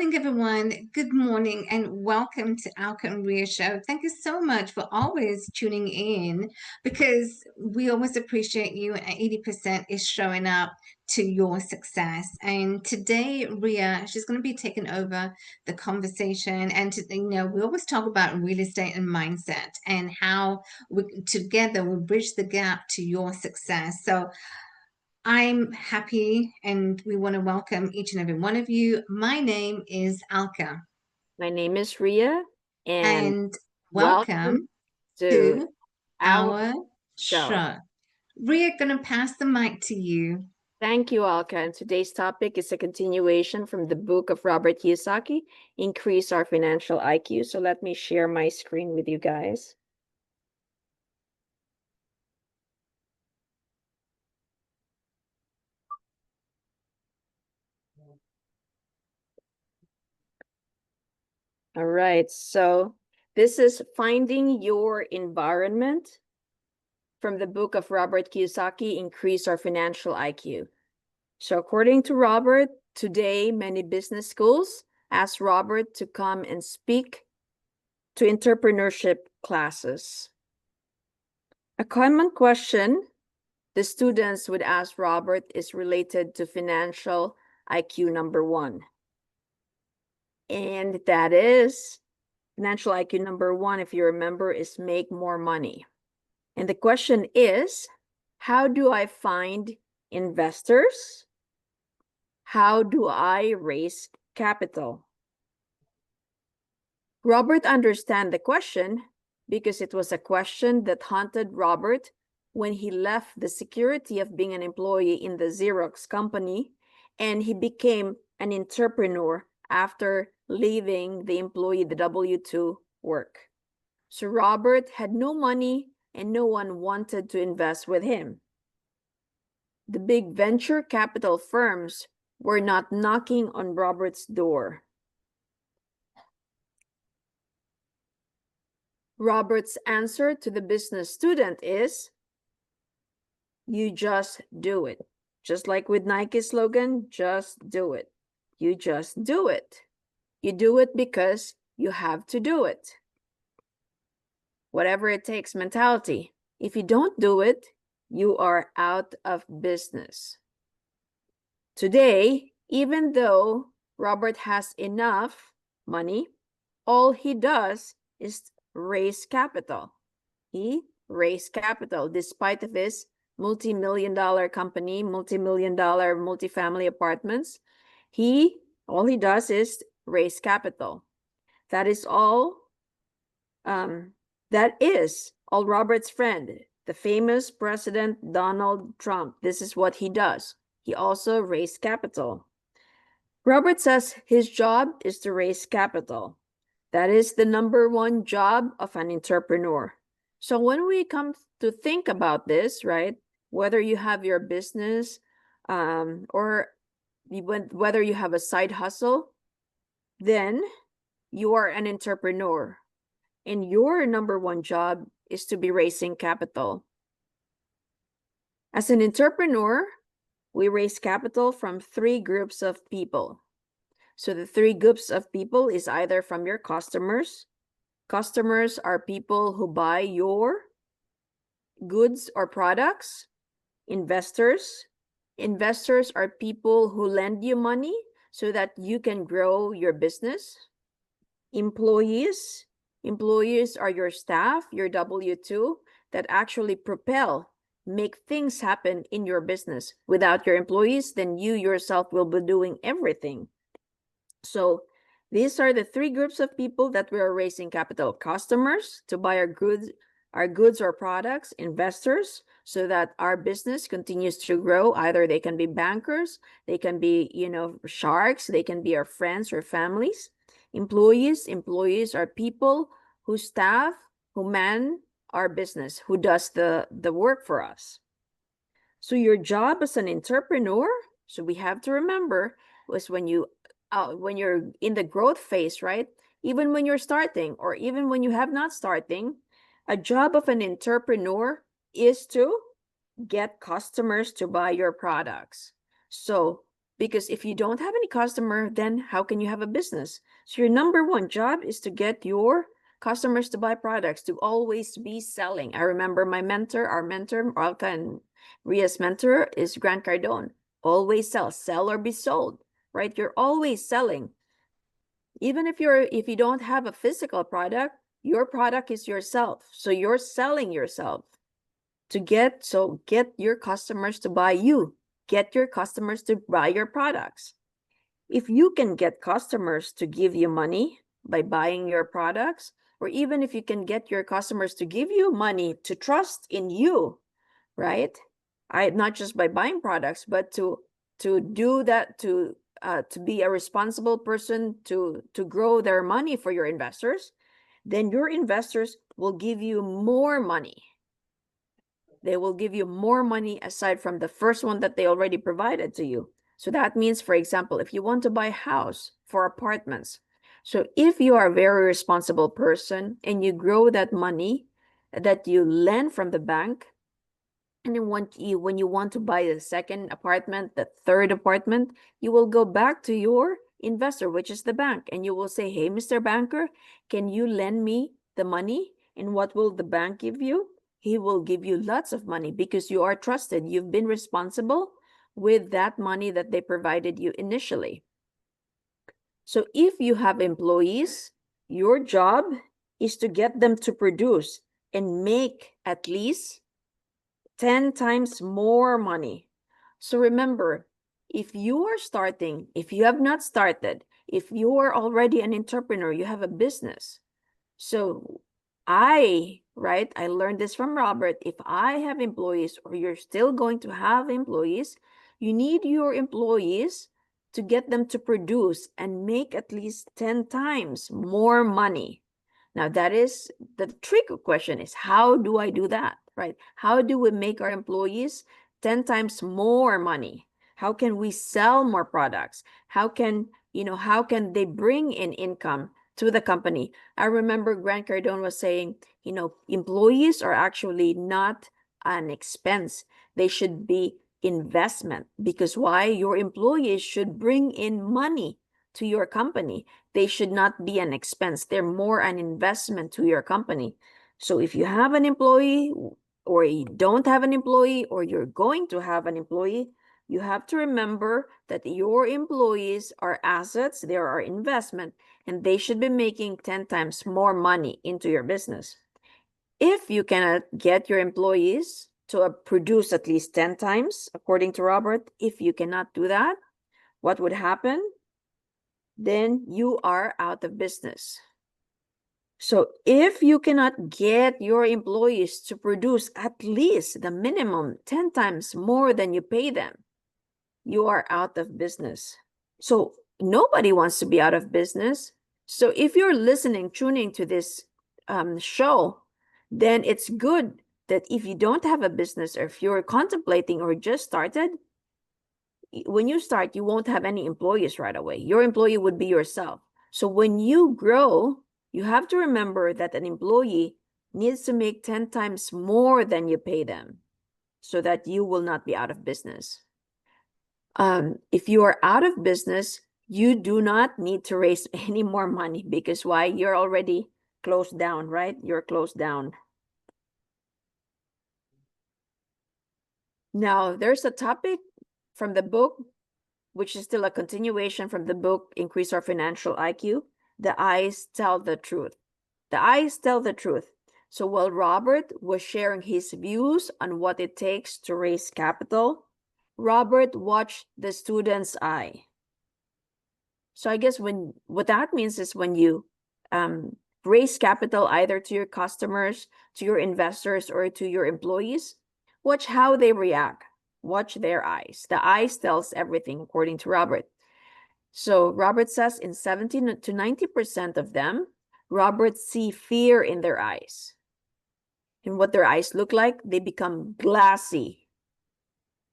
morning, everyone. Good morning and welcome to 𝗥𝗵𝗲 Show. Thank you so much for always tuning in because we always appreciate you, and 80% is showing up to your success. And today, Ria, she's going to be taking over the conversation. And, we always talk about real estate and mindset and how together we bridge the gap to your success. So I'm happy and we want to welcome each and every one of you. My name is 𝗥𝗵𝗲. My name is Ria, and welcome to our show. Ria, going to pass the mic to you. Thank you, 𝗥𝗵𝗲. And today's topic is a continuation from the book of Robert Kiyosaki, Increase Our Financial IQ. So let me share my screen with you guys. All right, so this is Finding Your Environment from the book of Robert Kiyosaki, Increase Our Financial IQ. So according to Robert, today many business schools ask Robert to come and speak to entrepreneurship classes. A common question the students would ask Robert is related to financial IQ number 1. And that is financial IQ number 1, if you remember, is make more money. And the question is, how do I find investors? How do I raise capital? Robert understands the question because it was a question that haunted Robert when he left the security of being an employee in the Xerox company and he became an entrepreneur after leaving the W-2 work. So Robert had no money and no one wanted to invest with him. The big venture capital firms were not knocking on Robert's door. Robert's answer to the business student is, you just do it. Just like with Nike's slogan, just do it. You just do it. You do it because you have to do it. Whatever it takes mentality. If you don't do it, you are out of business. Today, even though Robert has enough money, all he does is raise capital. He raised capital despite of his multi-million-dollar company, multi-million-dollar multifamily apartments. All he does is raise capital. That is all. That is all Robert's friend, the famous President Donald Trump. This is what he does. He also raised capital. Robert says his job is to raise capital. That is the number 1 job of an entrepreneur. So when we come to think about this, right, whether you have your business or whether you have a side hustle, then you are an entrepreneur. And your number 1 job is to be raising capital. As an entrepreneur, we raise capital from 3 groups of people. So the 3 groups of people is either from your customers. Customers are people who buy your goods or products. Investors. Investors are people who lend you money so that you can grow your business. Employees. Employees are your staff, your W-2, that actually make things happen in your business. Without your employees, then you yourself will be doing everything. So these are the 3 groups of people that we are raising capital. Customers to buy our goods or products. Investors so that our business continues to grow. Either they can be bankers, they can be, sharks, they can be our friends or families. Employees are people who man our business, who does the work for us. So your job as an entrepreneur, so we have to remember, was when you're in the growth phase, right? Even when you're starting or even when you have not starting, a job of an entrepreneur is to get customers to buy your products. So Because if you don't have any customer, then how can you have a business? So your number one job is to get your customers to buy products, to always be selling. I remember my mentor, our mentor, Alka and Ria's mentor is Grant Cardone. Always sell or be sold, right? You're always selling. Even if you don't have a physical product, your product is yourself. So you're selling yourself to get your customers to buy you. Get your customers to buy your products. If you can get customers to give you money by buying your products, or even if you can get your customers to give you money to trust in you, right? Not just by buying products, but to do that, to be a responsible person, to grow their money for your investors, then your investors will give you more money. They will give you more money aside from the first one that they already provided to you. So that means, for example, if you want to buy a house for apartments, so if you are a very responsible person and you grow that money that you lend from the bank, and then when you want to buy the second apartment, the third apartment, you will go back to your investor, which is the bank, and you will say, hey, Mr. Banker, can you lend me the money? And what will the bank give you? He will give you lots of money because you are trusted. You've been responsible with that money that they provided you initially. So if you have employees, your job is to get them to produce and make at least 10 times more money. So remember, if you are starting, if you have not started, if you are already an entrepreneur, you have a business. So I learned this from Robert. If I have employees, or you're still going to have employees, you need your employees to get them to produce and make at least 10 times more money. Now, that is the tricky question, is how do I do that, right? How do we make our employees 10 times more money? How can we sell more products? How can they bring in income to the company? I remember Grant Cardone was saying, employees are actually not an expense. They should be investment. Because why? Your employees should bring in money to your company. They should not be an expense. They're more an investment to your company. So if you have an employee, or you don't have an employee, or you're going to have an employee, you have to remember that your employees are assets, they are investment, and they should be making 10 times more money into your business. If you cannot get your employees to produce at least 10 times, according to Robert, if you cannot do that, what would happen? Then you are out of business. So if you cannot get your employees to produce at least the minimum 10 times more than you pay them, you are out of business. So nobody wants to be out of business. So if you're tuning to this show, then it's good that if you don't have a business, or if you're contemplating or just started, when you start, you won't have any employees right away. Your employee would be yourself. So when you grow, you have to remember that an employee needs to make 10 times more than you pay them, so that you will not be out of business. If you are out of business, you do not need to raise any more money, because why? You're already closed down, right? You're closed down. Now, there's a topic from the book, which is still a continuation from the book, Increase Our Financial IQ. The eyes tell the truth. The eyes tell the truth. So while Robert was sharing his views on what it takes to raise capital, Robert watched the student's eye. So I guess what that means is, when you raise capital either to your customers, to your investors, or to your employees, watch how they react. Watch their eyes. The eyes tells everything, according to Robert. So Robert says in 70 to 90% of them, Robert see fear in their eyes. And what their eyes look like, they become glassy.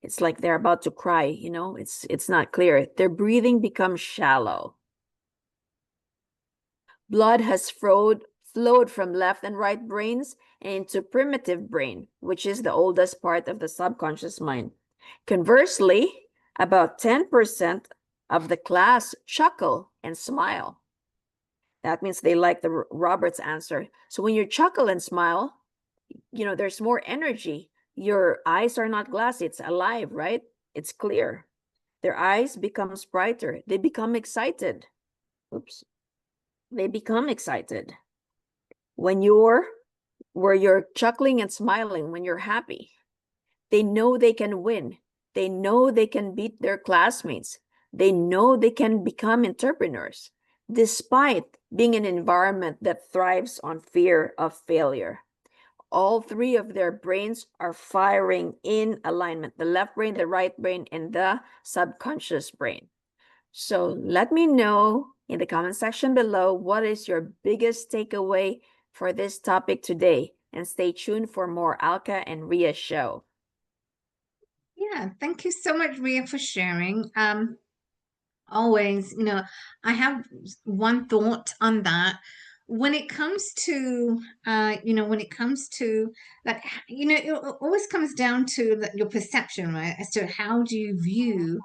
It's like they're about to cry, it's not clear. Their breathing becomes shallow. Blood has flowed from left and right brains and into primitive brain, which is the oldest part of the subconscious mind. Conversely, About 10% of the class chuckle and smile. That means they like the Roberts answer. So when you chuckle and smile, there's more energy. Your eyes are not glassy, it's alive, right? It's clear. Their eyes becomes brighter. They become excited. Oops. They become excited. Where you're chuckling and smiling, when you're happy, they know they can win. They know they can beat their classmates. They know they can become entrepreneurs, despite being in an environment that thrives on fear of failure. All three of their brains are firing in alignment: the left brain, the right brain, and the subconscious brain. So let me know in the comment section below, what is your biggest takeaway for this topic today? And stay tuned for more Alka and Ria show. Yeah, thank you so much, Ria, for sharing. Always, I have one thought on that. When it comes to, like, it always comes down to your perception, right? As to how do you view,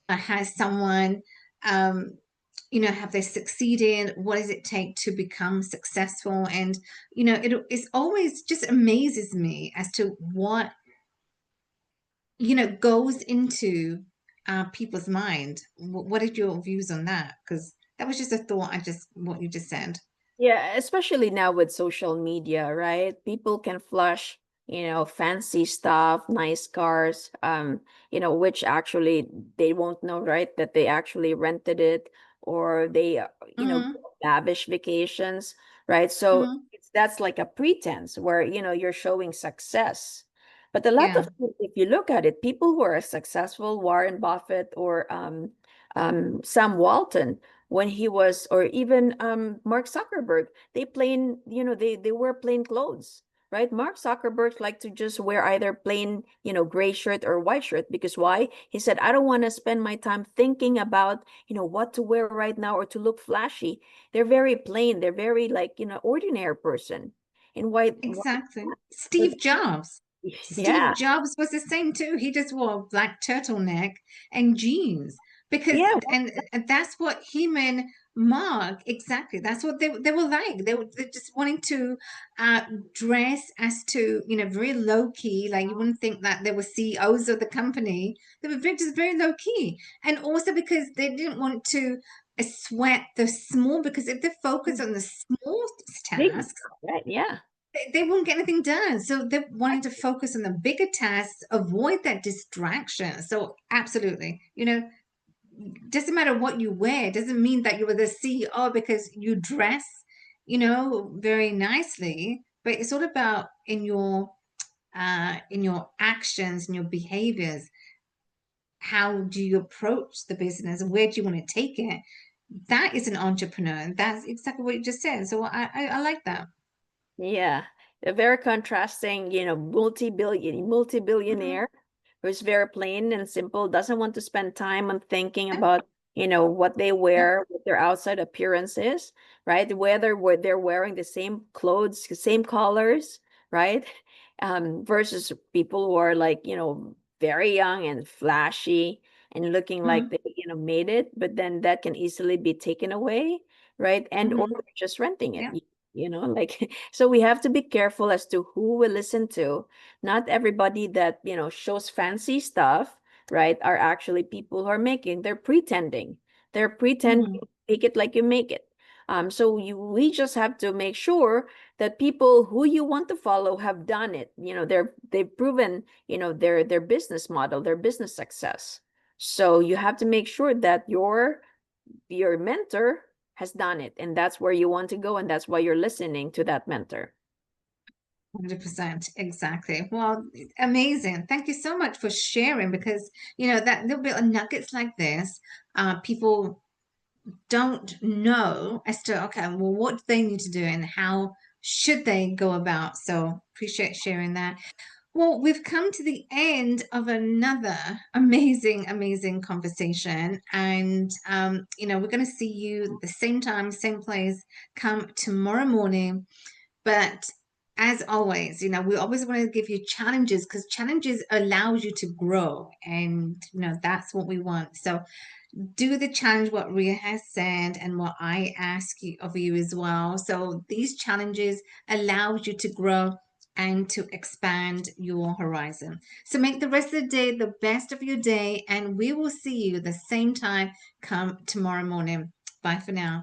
has someone, have they succeeded? What does it take to become successful? And, it's always just amazes me as to what goes into people's mind. What are your views on that? Because that was just a thought. What you just said. Yeah, especially now with social media, right? People can flash, fancy stuff, nice cars, which actually they won't know, right? That they actually rented it, or they, Mm-hmm. lavish vacations, right? So Mm-hmm. that's like a pretense where, you're showing success. But a lot Yeah. of, if you look at it, people who are successful, Warren Buffett or Sam Walton, when he was, or even Mark Zuckerberg, they wear plain clothes, right? Mark Zuckerberg liked to just wear either plain, gray shirt or white shirt, because why? He said, I don't want to spend my time thinking about, what to wear right now or to look flashy. They're very plain. They're very like, ordinary person. And why Exactly. was Steve Jobs. Steve yeah, Jobs was the same too. He just wore a black turtleneck and jeans because, yeah, and that's what him and Mark, exactly. That's what they were like. They're just wanting to uh, dress as to, very low key. Like you wouldn't think that they were CEOs of the company. They were just very low key. And also because they didn't want to sweat the small, because if they focus on the small big, tasks, right? Yeah. they won't get anything done. So they're wanting to focus on the bigger tasks, avoid that distraction. So absolutely, doesn't matter what you wear. It doesn't mean that you were the CEO because you dress, very nicely. But it's all about in your actions and your behaviors. How do you approach the business? Where do you want to take it? That is an entrepreneur. And that's exactly what you just said. So I like that. Yeah, a very contrasting, Mhm. multi-billionaire who's very plain and simple, doesn't want to spend time on thinking about, what they Yep. wear, what their outside appearance is, right? Whether they're wearing the same clothes, the same colors, right? Versus people who are like, very young and flashy and looking like Mhm. they, made it, but then that can easily be taken away, right? And or Mhm. they're just renting it. Yep. Like so we have to be careful as to who we listen to. Not everybody that shows fancy stuff, right, are actually people who are making. They're pretending. Mhm. Make it like you make it. So we just have to make sure that people who you want to follow have done it. They've proven their business model, their business success. So you have to make sure that your mentor has done it, and that's where you want to go, and that's why you're listening to that mentor. 100%. Exactly. Well, amazing. Thank you so much for sharing because, that little bit of nuggets like this, people don't know as to, okay, well, what do they need to do and how should they go about? So appreciate sharing that. Well, we've come to the end of another amazing, amazing conversation. And, we're going to see you the same time, same place come tomorrow morning. But as always, we always want to give you challenges because challenges allows you to grow, and that's what we want. So do the challenge what Ria has said and what I ask you of you as well. So these challenges allows you to grow and to expand your horizon. So make the rest of the day the best of your day, and we will see you the same time come tomorrow morning. Bye for now.